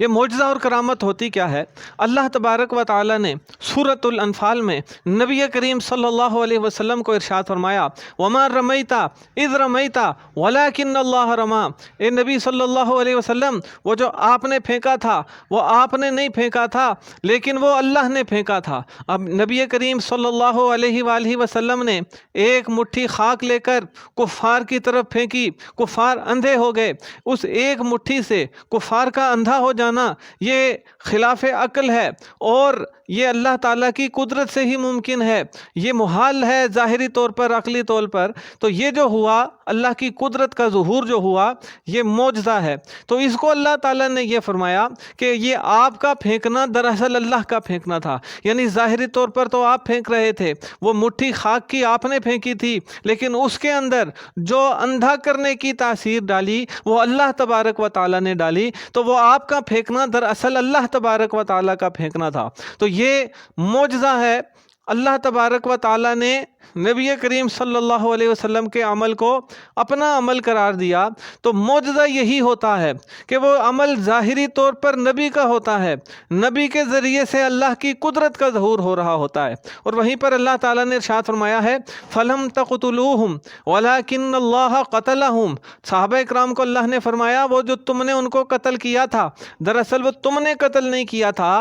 یہ معجزہ اور کرامت ہوتی کیا ہے؟ اللہ تبارک و تعالی نے سورۃ الانفال میں نبی کریم صلی اللہ علیہ وسلم کو ارشاد فرمایا وما رمیت اذ رمیت ولکن اللہ رمی، اے نبی صلی اللہ علیہ وسلم، وہ جو آپ نے پھینکا تھا وہ آپ نے نہیں پھینکا تھا لیکن وہ اللہ نے پھینکا تھا۔ اب نبی کریم صلی اللہ علیہ وآلہ وسلم نے ایک مٹھی خاک لے کر کفار کی طرف پھینکی، کفار اندھے ہو گئے۔ اس ایک مٹھی سے کفار کا اندھا ہو جانا یہ خلاف عقل ہے، اور یہ اللہ تعالیٰ کی قدرت سے ہی ممکن ہے، یہ محال ہے ظاہری طور پر، عقلی طور پر۔ تو یہ جو ہوا، اللہ کی قدرت کا ظہور جو ہوا، یہ معجزہ ہے۔ تو اس کو اللہ تعالیٰ نے یہ فرمایا کہ یہ آپ کا پھینکنا دراصل اللہ کا پھینکنا تھا، یعنی ظاہری طور پر تو آپ پھینک رہے تھے، وہ مٹھی خاک کی آپ نے پھینکی تھی، لیکن اس کے اندر جو اندھا کرنے کی تاثیر ڈالی وہ اللہ تبارک و تعالیٰ نے ڈالی، تو وہ آپ کا پھینکنا دراصل اللہ تبارک و تعالیٰ کا پھینکنا تھا۔ تو یہ معجزہ ہے۔ اللہ تبارک و تعالیٰ نے نبی کریم صلی اللہ علیہ وسلم کے عمل کو اپنا عمل قرار دیا۔ تو معجزہ یہی ہوتا ہے کہ وہ عمل ظاہری طور پر نبی کا ہوتا ہے، نبی کے ذریعے سے اللہ کی قدرت کا ظہور ہو رہا ہوتا ہے۔ اور وہیں پر اللہ تعالیٰ نے ارشاد فرمایا ہے فَلَمْ تَقْتُلُوهُمْ وَلَكِنَّ اللَّهَ قَتَلَهُمْ، صحابہ اکرام کو اللہ نے فرمایا وہ جو تم نے ان کو قتل کیا تھا، دراصل وہ تم نے قتل نہیں کیا تھا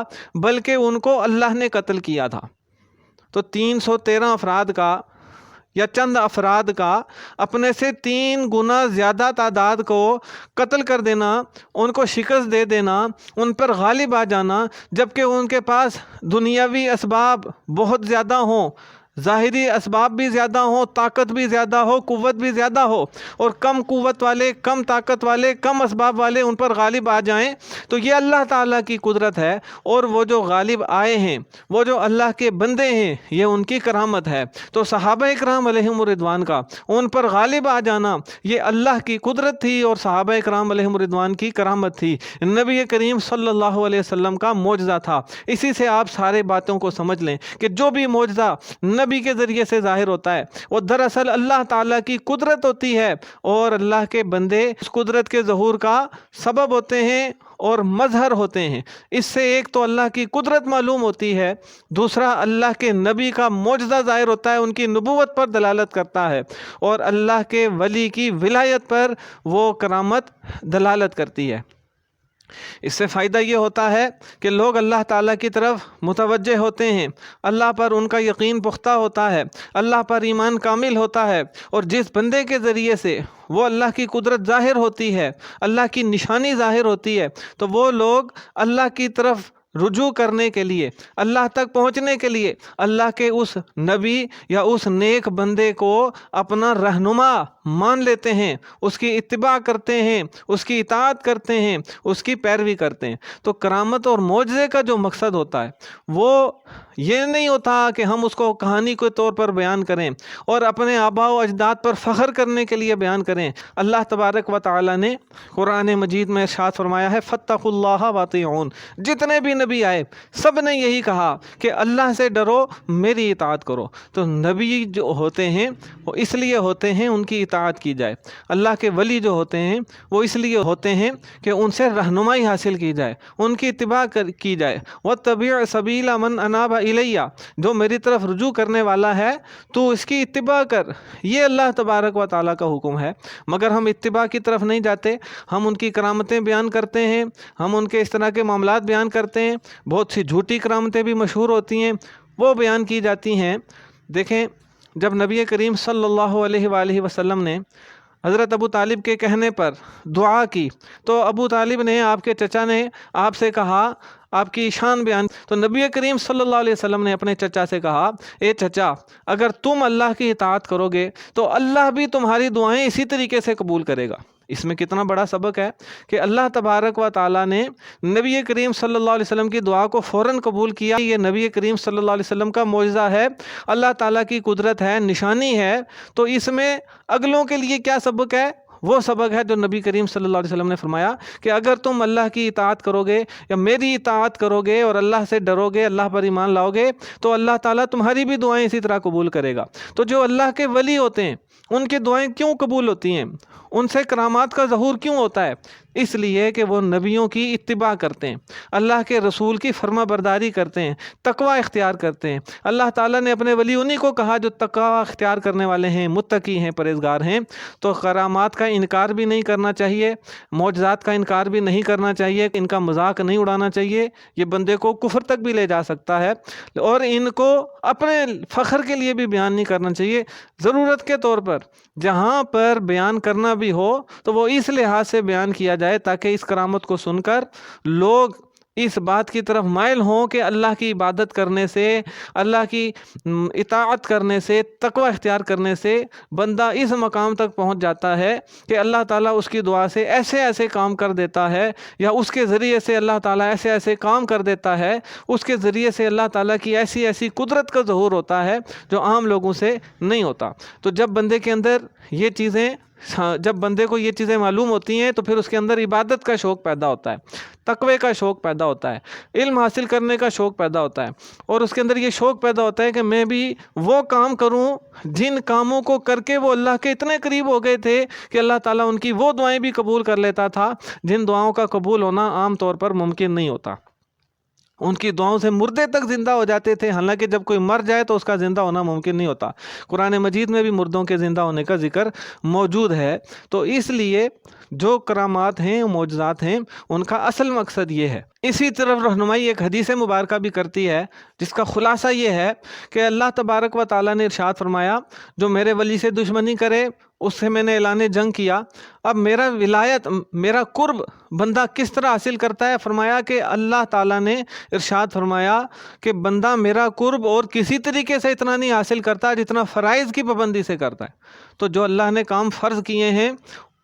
بلکہ ان کو اللہ نے قتل کیا تھا۔ تو 313 افراد کا یا چند افراد کا اپنے سے 3 گنا زیادہ تعداد کو قتل کر دینا، ان کو شکست دے دینا، ان پر غالب آ جانا، جبکہ ان کے پاس دنیاوی اسباب بہت زیادہ ہوں، ظاہری اسباب بھی زیادہ ہوں، طاقت بھی زیادہ ہو، قوت بھی زیادہ ہو، اور کم قوت والے، کم طاقت والے، کم اسباب والے ان پر غالب آ جائیں، تو یہ اللہ تعالیٰ کی قدرت ہے۔ اور وہ جو غالب آئے ہیں، وہ جو اللہ کے بندے ہیں، یہ ان کی کرامت ہے۔ تو صحابہ اکرام علیہم الرضوان کا ان پر غالب آ جانا یہ اللہ کی قدرت تھی اور صحابہ اکرام علیہم الرضوان کی کرامت تھی، نبی کریم صلی اللہ علیہ وسلم کا معجزہ تھا۔ اسی سے آپ سارے باتوں کو سمجھ لیں کہ جو بھی معجزہ نبی کے ذریعے سے ظاہر ہوتا ہے وہ دراصل اللہ تعالیٰ کی قدرت ہوتی ہے، اور اللہ کے بندے اس قدرت کے ظہور کا سبب ہوتے ہیں اور مظہر ہوتے ہیں۔ اس سے ایک تو اللہ کی قدرت معلوم ہوتی ہے، دوسرا اللہ کے نبی کا معجزہ ظاہر ہوتا ہے، ان کی نبوت پر دلالت کرتا ہے، اور اللہ کے ولی کی ولایت پر وہ کرامت دلالت کرتی ہے۔ اس سے فائدہ یہ ہوتا ہے کہ لوگ اللہ تعالیٰ کی طرف متوجہ ہوتے ہیں، اللہ پر ان کا یقین پختہ ہوتا ہے، اللہ پر ایمان کامل ہوتا ہے، اور جس بندے کے ذریعے سے وہ اللہ کی قدرت ظاہر ہوتی ہے، اللہ کی نشانی ظاہر ہوتی ہے، تو وہ لوگ اللہ کی طرف رجوع کرنے کے لیے، اللہ تک پہنچنے کے لیے اللہ کے اس نبی یا اس نیک بندے کو اپنا رہنما مان لیتے ہیں، اس کی اتباع کرتے ہیں، اس کی اطاعت کرتے ہیں، اس کی پیروی کرتے ہیں۔ تو کرامت اور معجزے کا جو مقصد ہوتا ہے وہ یہ نہیں ہوتا کہ ہم اس کو کہانی کے طور پر بیان کریں اور اپنے آباء و اجداد پر فخر کرنے کے لیے بیان کریں۔ اللہ تبارک و تعالی نے قرآن مجید میں ارشاد فرمایا ہے فاتقوا اللہ واطیعون، جتنے بھی نبی آئے سب نے یہی کہا کہ اللہ سے ڈرو، میری اطاعت کرو۔ تو نبی جو ہوتے ہیں وہ اس لیے ہوتے ہیں ان کی اطاعت کی جائے، اللہ کے ولی جو ہوتے ہیں وہ اس لیے ہوتے ہیں کہ ان سے رہنمائی حاصل کی جائے، ان کی اتباع کی جائے۔ وَاتَّبِعْ سَبِيلَ مَنْ أَنَابَ إِلَيَّ، جو میری طرف رجوع کرنے والا ہے تو اس کی اتباع کر، یہ اللہ تبارک و تعالیٰ کا حکم ہے۔ مگر ہم اتباع کی طرف نہیں جاتے، ہم ان کی کرامتیں بیان کرتے ہیں، ہم ان کے اس طرح کے معاملات بیان کرتے ہیں، بہت سی جھوٹی کرامتیں بھی مشہور ہوتی ہیں، وہ بیان کی جاتی ہیں۔ دیکھیں، جب نبی کریم صلی اللہ علیہ وآلہ وسلم نے حضرت ابو طالب کے کہنے پر دعا کی تو ابو طالب نے، آپ کے چچا نے آپ سے کہا، آپ کی شان بیان، تو نبی کریم صلی اللہ علیہ وسلم نے اپنے چچا سے کہا اے چچا، اگر تم اللہ کی اطاعت کرو گے تو اللہ بھی تمہاری دعائیں اسی طریقے سے قبول کرے گا۔ اس میں کتنا بڑا سبق ہے کہ اللہ تبارک و تعالیٰ نے نبی کریم صلی اللہ علیہ وسلم کی دعا کو فوراً قبول کیا۔ یہ نبی کریم صلی اللہ علیہ وسلم کا معجزہ ہے، اللہ تعالیٰ کی قدرت ہے، نشانی ہے۔ تو اس میں اگلوں کے لیے کیا سبق ہے؟ وہ سبق ہے جو نبی کریم صلی اللہ علیہ وسلم نے فرمایا کہ اگر تم اللہ کی اطاعت کرو گے یا میری اطاعت کرو گے اور اللہ سے ڈرو گے، اللہ پر ایمان لاؤ گے، تو اللہ تعالیٰ تمہاری بھی دعائیں اسی طرح قبول کرے گا۔ تو جو اللہ کے ولی ہوتے ہیں ان کی دعائیں کیوں قبول ہوتی ہیں؟ ان سے کرامات کا ظہور کیوں ہوتا ہے؟ اس لیے کہ وہ نبیوں کی اتباع کرتے ہیں، اللہ کے رسول کی فرما برداری کرتے ہیں، تقوی اختیار کرتے ہیں۔ اللہ تعالیٰ نے اپنے ولی انہی کو کہا جو تقوی اختیار کرنے والے ہیں، متقی ہیں، پرہیزگار ہیں۔ تو کرامات کا انکار بھی نہیں کرنا چاہیے، معجزات کا انکار بھی نہیں کرنا چاہیے، ان کا مذاق نہیں اڑانا چاہیے، یہ بندے کو کفر تک بھی لے جا سکتا ہے، اور ان کو اپنے فخر کے لیے بھی بیان نہیں کرنا چاہیے۔ ضرورت کے طور پر جہاں پر بیان کرنا بھی ہو تو وہ اس لحاظ سے بیان کیا جائے تاکہ اس کرامت کو سن کر لوگ اس بات کی طرف مائل ہوں کہ اللہ کی عبادت کرنے سے، اللہ کی اطاعت کرنے سے، تقوی اختیار کرنے سے بندہ اس مقام تک پہنچ جاتا ہے کہ اللہ تعالیٰ اس کی دعا سے ایسے ایسے کام کر دیتا ہے، یا اس کے ذریعے سے اللہ تعالیٰ ایسے ایسے کام کر دیتا ہے، اس کے ذریعے سے اللہ تعالیٰ کی ایسی ایسی قدرت کا ظہور ہوتا ہے جو عام لوگوں سے نہیں ہوتا۔ تو جب بندے کے اندر یہ چیزیں، جب بندے کو یہ چیزیں معلوم ہوتی ہیں تو پھر اس کے اندر عبادت کا شوق پیدا ہوتا ہے، تقوی کا شوق پیدا ہوتا ہے، علم حاصل کرنے کا شوق پیدا ہوتا ہے، اور اس کے اندر یہ شوق پیدا ہوتا ہے کہ میں بھی وہ کام کروں جن کاموں کو کر کے وہ اللہ کے اتنے قریب ہو گئے تھے کہ اللہ تعالیٰ ان کی وہ دعائیں بھی قبول کر لیتا تھا جن دعاؤں کا قبول ہونا عام طور پر ممکن نہیں ہوتا۔ ان کی دعاؤں سے مردے تک زندہ ہو جاتے تھے، حالانکہ جب کوئی مر جائے تو اس کا زندہ ہونا ممکن نہیں ہوتا۔ قرآن مجید میں بھی مردوں کے زندہ ہونے کا ذکر موجود ہے۔ تو اس لیے جو کرامات ہیں، معجزات ہیں، ان کا اصل مقصد یہ ہے۔ اسی طرف رہنمائی ایک حدیث مبارکہ بھی کرتی ہے جس کا خلاصہ یہ ہے کہ اللہ تبارک و تعالیٰ نے ارشاد فرمایا، جو میرے ولی سے دشمنی کرے اس سے میں نے اعلان جنگ کیا۔ اب میرا ولایت، میرا قرب بندہ کس طرح حاصل کرتا ہے؟ فرمایا کہ اللہ تعالیٰ نے ارشاد فرمایا کہ بندہ میرا قرب اور کسی طریقے سے اتنا نہیں حاصل کرتا جتنا فرائض کی پابندی سے کرتا ہے۔ تو جو اللہ نے کام فرض کیے ہیں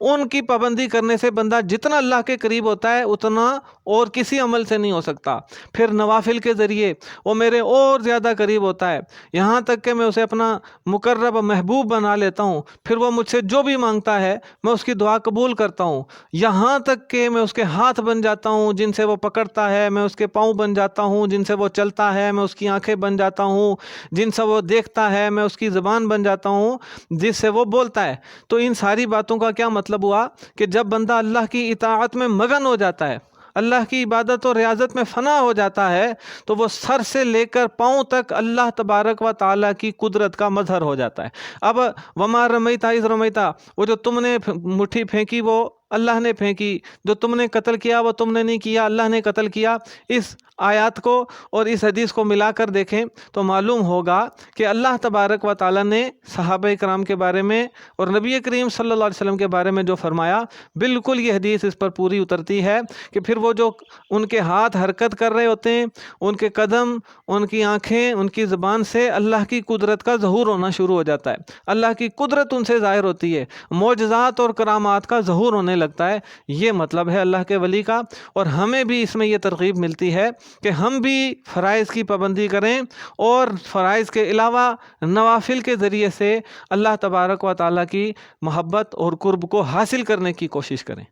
ان کی پابندی کرنے سے بندہ جتنا اللہ کے قریب ہوتا ہے اتنا اور کسی عمل سے نہیں ہو سکتا۔ پھر نوافل کے ذریعے وہ میرے اور زیادہ قریب ہوتا ہے، یہاں تک کہ میں اسے اپنا مقرب محبوب بنا لیتا ہوں۔ پھر وہ مجھ سے جو بھی مانگتا ہے میں اس کی دعا قبول کرتا ہوں، یہاں تک کہ میں اس کے ہاتھ بن جاتا ہوں جن سے وہ پکڑتا ہے، میں اس کے پاؤں بن جاتا ہوں جن سے وہ چلتا ہے، میں اس کی آنکھیں بن جاتا ہوں جن سے وہ دیکھتا ہے، میں اس کی زبان بن جاتا ہوں جس سے وہ بولتا ہے۔ تو ان ساری باتوں کا کیا مطلب ہوا کہ جب بندہ اللہ کی اطاعت میں مگن ہو جاتا ہے، اللہ کی عبادت اور ریاضت میں فنا ہو جاتا ہے، تو وہ سر سے لے کر پاؤں تک اللہ تبارک و تعالیٰ کی قدرت کا مظہر ہو جاتا ہے۔ اب وما رمیتا اذ رمیتا، وہ جو تم نے مٹھی پھینکی وہ اللہ نے پھینکی، جو تم نے قتل کیا وہ تم نے نہیں کیا، اللہ نے قتل کیا۔ اس آیات کو اور اس حدیث کو ملا کر دیکھیں تو معلوم ہوگا کہ اللہ تبارک و تعالیٰ نے صحابہ کرام کے بارے میں اور نبی کریم صلی اللہ علیہ وسلم کے بارے میں جو فرمایا، بالکل یہ حدیث اس پر پوری اترتی ہے کہ پھر وہ جو ان کے ہاتھ حرکت کر رہے ہوتے ہیں، ان کے قدم، ان کی آنکھیں، ان کی زبان سے اللہ کی قدرت کا ظہور ہونا شروع ہو جاتا ہے، اللہ کی قدرت ان سے ظاہر ہوتی ہے، معجزات اور کرامات کا ظہور ہونے لگتا ہے۔ یہ مطلب ہے اللہ کے ولی کا۔ اور ہمیں بھی اس میں یہ ترغیب ملتی ہے کہ ہم بھی فرائض کی پابندی کریں اور فرائض کے علاوہ نوافل کے ذریعے سے اللہ تبارک و تعالیٰ کی محبت اور قرب کو حاصل کرنے کی کوشش کریں۔